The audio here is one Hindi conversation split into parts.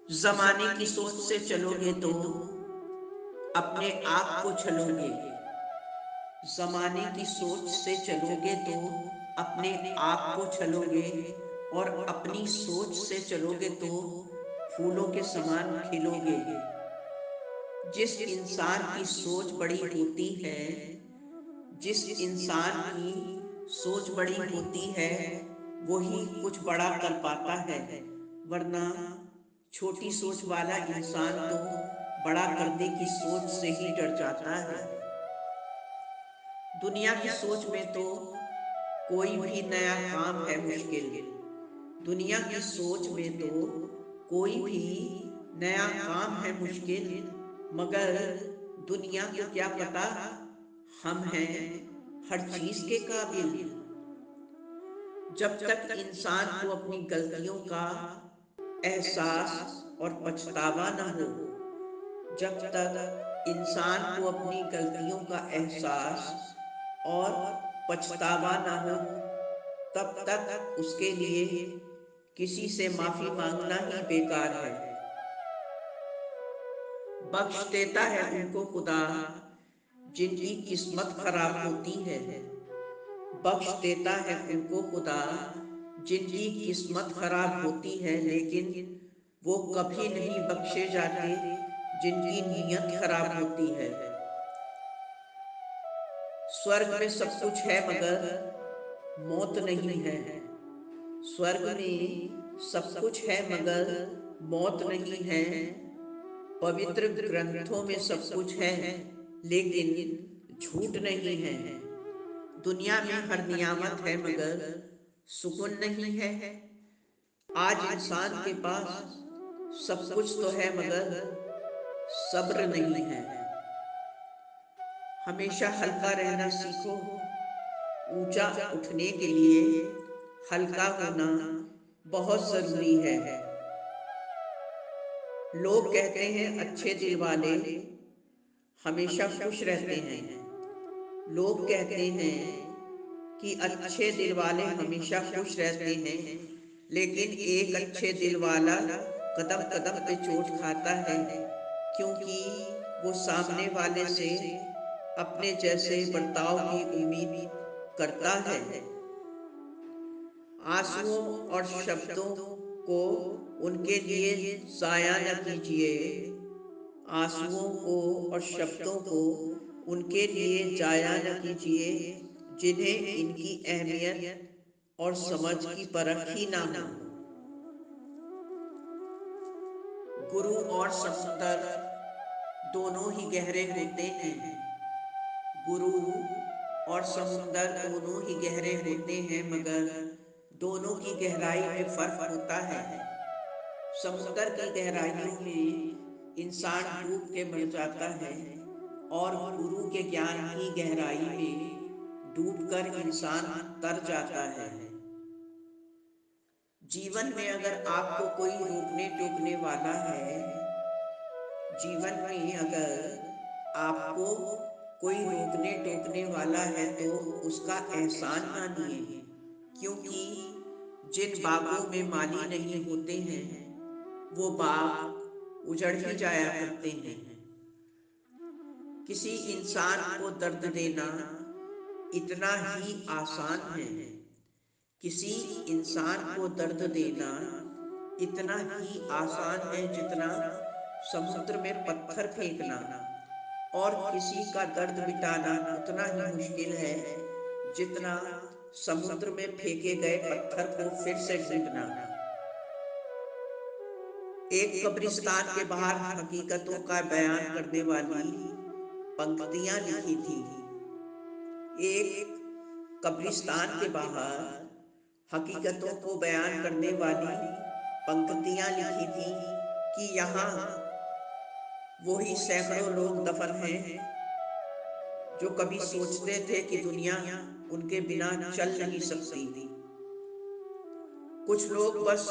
जमाने की सोच से चलोगे तो अपने आप को छलोगे। जमाने की सोच से चलोगे तो अपने आप को छलोगे, और अपनी सोच से चलोगे तो फूलों के समान खिलोगे। जिस इंसान की सोच बड़ी होती है, जिस इंसान की सोच बड़ी होती है, वही कुछ बड़ा कर पाता है। वरना छोटी सोच वाला इंसान तो बड़ा करने की सोच से ही डर जाता है। दुनिया की सोच में तो कोई भी नया काम है मुश्किल। दुनिया की सोच में तो कोई भी नया काम है मुश्किल। मगर दुनिया को क्या पता हम हैं हर चीज के काबिल। जब तक इंसान को अपनी गलतियों का एहसास और पछतावा न हो, जब तक इंसान को अपनी गलतियों का एहसास और पछतावा न हो, तब तक उसके लिए किसी से माफी मांगना ही बेकार है। बख्श देता है उनको खुदा जिनकी किस्मत खराब होती है। बख्श देता है उनको खुदा जिनकी किस्मत खराब होती है, लेकिन वो कभी नहीं बख्शे जाते जिनकी नीयत खराब होती है। स्वर्ग में सब कुछ है मगर मौत नहीं है। स्वर्ग में सब कुछ है मगर मौत नहीं है। पवित्र ग्रंथों में सब कुछ है लेकिन झूठ नहीं है। दुनिया में हर नियामत है मगर सुकून नहीं है। आज इंसान के पास सब कुछ तो है मगर सब्र नहीं है। हमेशा हल्का रहना सीखो। ऊंचा उठने के लिए हल्का होना बहुत जरूरी है। लोग कहते हैं अच्छे दिल वाले हमेशा खुश रहते हैं। लोग कहते हैं कि अच्छे दिल वाले हमेशा खुश रहते हैं, लेकिन एक अच्छे दिल वाला कदम कदम पे चोट खाता है, क्योंकि वो सामने वाले से अपने जैसे बर्ताव की उम्मीद करता है। आंसुओं और शब्दों को उनके लिए जाया न कीजिए। आंसुओं को और शब्दों को उनके लिए जाया न कीजिए जिन्हें इनकी अहमियत और समझ की परख ही ना हो। गुरु और समुंदर दोनों ही गहरे होते हैं। गुरु और समुंदर दोनों ही गहरे होते हैं, मगर दोनों की गहराई में फर्क होता है। समुंदर की गहराइयों में इंसान डूब के मर जाता है, और गुरु के ज्ञान की गहराई में डूबकर इंसान तर जाता है। जीवन में अगर आपको कोई रोकने टोकने वाला है, जीवन में अगर आपको कोई रोकने टोकने वाला है तो उसका एहसान मानिए, क्योंकि जिन बागों में माली नहीं होते हैं वो बाग उजड़ ही जाया करते हैं। किसी इंसान को दर्द देना इतना ही आसान है। किसी इंसान को दर्द देना इतना ही आसान है जितना समुद्र में पत्थर फेंकना। और किसी का दर्द मिटाना उतना ही मुश्किल है जितना समुद्र में फेंके गए पत्थर को फिर से ढूंढना। एक कब्रिस्तान के बाहर हकीकतों का बयान करने वाली पंक्तियां लिखी थी। एक कब्रिस्तान के बाहर हकीकतों को बयान करने वाली पंक्तियां लिखी थी कि यहाँ वही सैकड़ों लोग दफन हैं जो कभी सोचते थे कि दुनिया उनके बिना चल नहीं सकती। कुछ लोग बस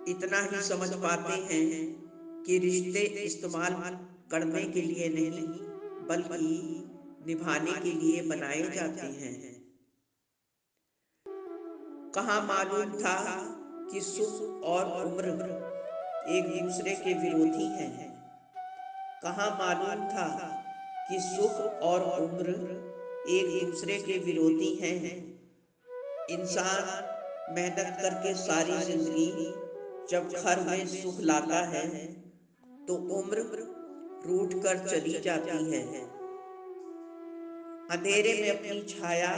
इतना ही समझ पाते हैं कि रिश्ते इस्तेमाल करने के लिए नहीं बल्कि निभाने के लिए बनाए जाते हैं। कहाँ मालूम था कि सुख और उम्र एक दूसरे के विरोधी हैं। कहाँ मालूम था कि सुख और उम्र एक दूसरे के विरोधी हैं। इंसान मेहनत करके सारी जिंदगी जब घर में सुख लाता है तो उम्र रूठ कर चली जाती है। अंधेरे में अपनी छाया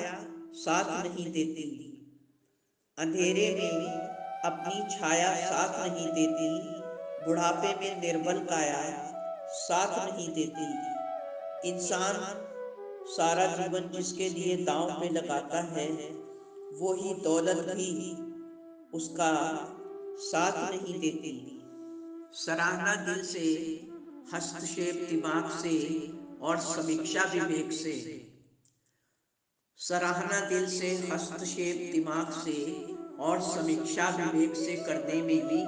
साथ नहीं देती, अंधेरे में अपनी छाया साथ नहीं देती, बुढ़ापे में निर्बल काया साथ नहीं देती। इंसान सारा जीवन जिसके लिए दांव पे लगाता है वो ही दौलत भी उसका साथ नहीं देती। सराहना दिल से, हस्तक्षेप दिमाग से और समीक्षा विवेक से। सराहना दिल से, हस्तक्षेप दिमाग से और समीक्षा विवेक से करने में भी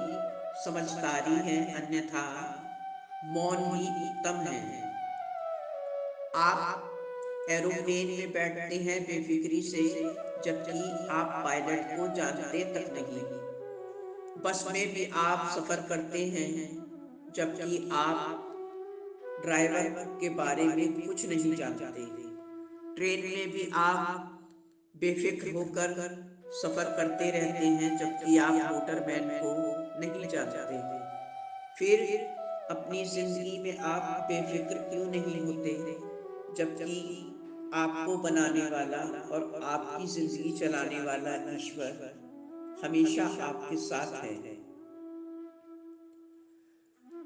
समझदारी है, अन्यथा मौन ही उत्तम है। आप एरोप्लेन में बैठते हैं बेफिक्री से, जबकि आप पायलट को जानते तक नहीं। बस में भी आप सफर करते हैं जबकि आप ड्राइवर के बारे में कुछ नहीं जानते। ट्रेन में भी आप बेफिक्र होकर सफर करते रहते हैं जबकि आप मोटरमैन को नहीं जानते। फिर अपनी जिंदगी में आप बेफिक्र क्यों नहीं होते, जबकि आपको बनाने वाला और आपकी जिंदगी चलाने वाला ईश्वर हमेशा आपके साथ है।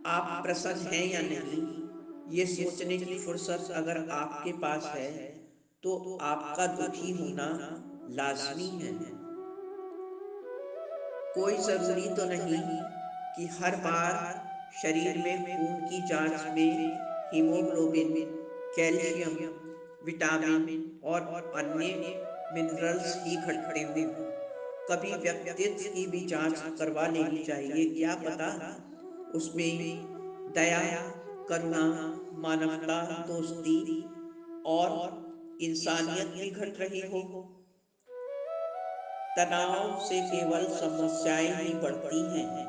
आप प्रसन्न हैं या नहीं, ये सोचने की फुर्सत अगर आपके पास है तो आपका दुखी होना लाजमी है। कोई जरूरी तो नहीं कि हर बार शरीर में खून की जांच में हीमोग्लोबिन, कैल्शियम, विटामिन और अन्य मिनरल्स ही घटते हों। कभी व्यक्तित्व की भी जांच करवा लेनी चाहिए, क्या पता उसमें दया, करुणा, मानवता, दोस्ती और इंसानियत भी घट रही हो। तनाव से केवल समस्याएं ही बढ़ती हैं।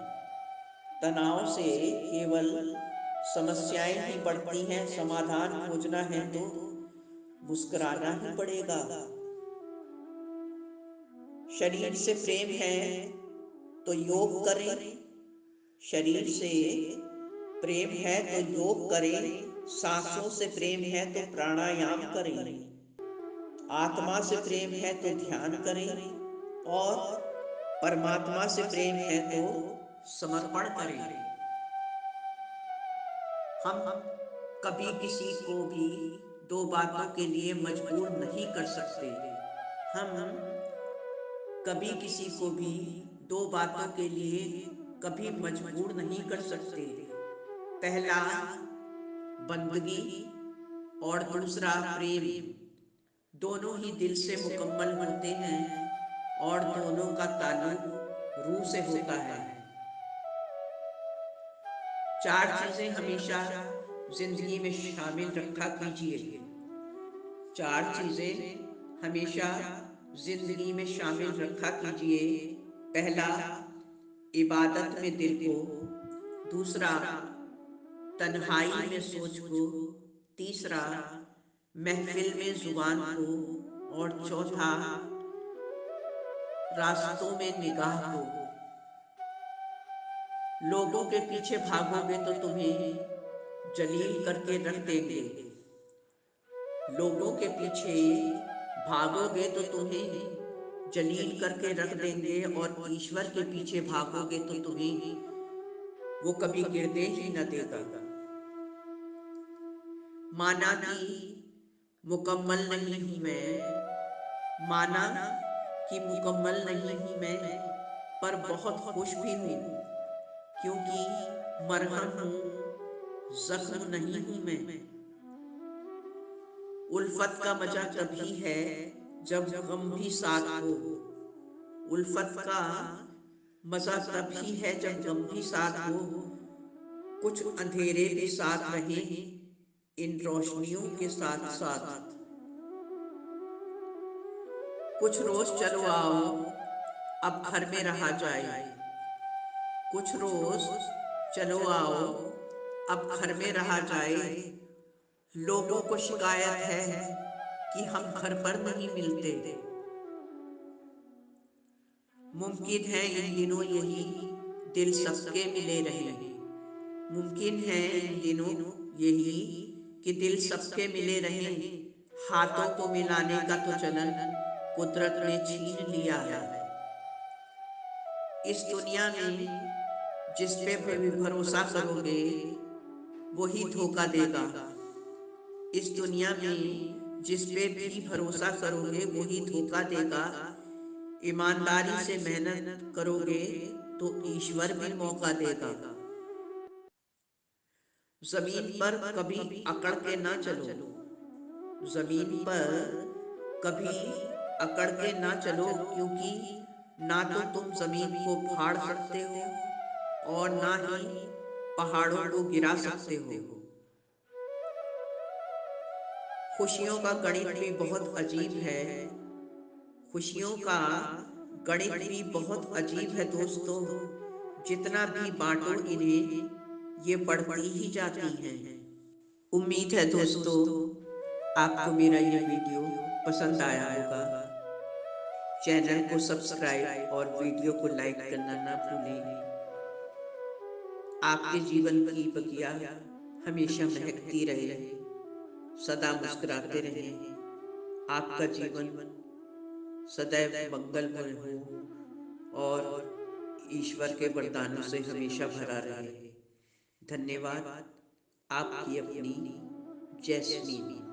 तनाव से केवल समस्याएं ही बढ़ती हैं। समाधान खोजना है तो मुस्कुराना ही पड़ेगा। शरीर से प्रेम है तो योग करें, शरीर से प्रेम है तो योग करें, सांसों से प्रेम है तो प्राणायाम करें, आत्मा से प्रेम है तो ध्यान करें और परमात्मा से प्रेम है तो समर्पण करें। हम कभी किसी को भी दो बातों के लिए मजबूर नहीं कर सकते। हम कभी किसी को भी दो बातों के लिए कभी मजबूर नहीं कर सकते। पहला बंदगी और दूसरा प्रेम, दोनों ही दिल से मुकम्मल होते हैं और दोनों का ताल्लुक रूह से होता है। चार चीजें हमेशा जिंदगी में शामिल रखा कीजिए। चार चीजें हमेशा जिंदगी में शामिल रखा कीजिए। पहला, इबादत में दिल को। दूसरा, तन्हाई में सोच को। तीसरा, महफिल में जुबान को। और चौथा, रास्तों में निगाह को। लोगों के पीछे भागोगे तो तुम्हें जलील करके रख देंगे। लोगों के पीछे भागोगे तो तुम्हें जलील करके रख देंगे और ईश्वर के पीछे भागोगे तो तुम्हें वो कभी गिरने ही न देगा। माना कि मुकम्मल नहीं हूं मैं, माना कि मुकम्मल नहीं हूं मैं, पर बहुत खुश भी हूं, क्योंकि मरहम हूं, जख्म नहीं हूं मैं। उल्फत का मजा तभी है जब गम भी साथ हो। उल्फत का मजा तभी है जब गम भी साथ हो। कुछ अंधेरे भी साथ रहे इन रोशनियों के साथ साथ। कुछ रोज चलो आओ अब घर में रहा जाए। कुछ रोज चलो आओ अब घर में रहा जाए। लोगों को शिकायत है कि हम घर पर नहीं मिलते। मुमकिन है इन दिनों यही दिल सबके मिले रहे। मुमकिन है इन दिनों यही कि दिल सबके मिले रहे। हाथों को मिलाने का तो चलन कुदरत ने छीन लिया है। इस दुनिया में जिस पे भी भरोसा करोगे वही धोखा देगा। इस दुनिया में जिस पे भी भरोसा करोगे वही धोखा देगा। ईमानदारी से मेहनत करोगे तो ईश्वर भी मौका देगा। जमीन पर कभी अकड़ के ना चलो। जमीन पर कभी अकड़ के ना चलो, क्योंकि ना तो तुम जमीन को फाड़ सकते हो और ना ही पहाड़ों को गिरा सकते हो। खुशियों का गणित भी बहुत अजीब है। खुशियों का गणित भी बहुत अजीब है दोस्तों। जितना भी बांटो इन्हें ये बढ़ती ही जाती हैं। उम्मीद है दोस्तों आपको मेरा ये वीडियो पसंद आया होगा। चैनल को सब्सक्राइब और वीडियो को लाइक करना ना भूलें। आपके जीवन की बगिया हमेशा महकती रहे, सदा मुस्कुराते रहें। आपका जीवन सदैव मंगलमय हो और ईश्वर के वरदानों से हमेशा भरा रहे। धन्यवाद। आपकी अपनी जैस्मीन।